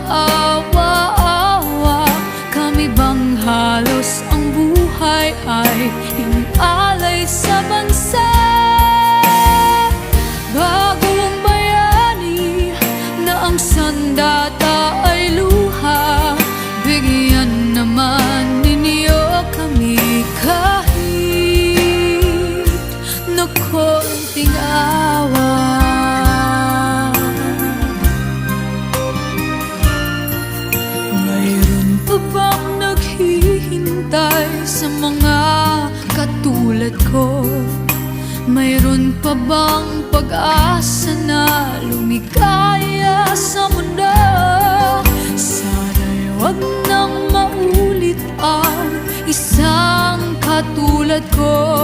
kaawa-awa? Kami bang halos ang buhay ay inalay sa bansa? Bagong bayani na ang sandata ay luha, bigyan naman ninyo kami kahit na konting awa. Mayroon pa bang naghihintay sa mga katulad ko? Mayroon pa bang pag-asa na lumikaya sa mundo? Sana'y wag nang maulit ang isang katulad ko.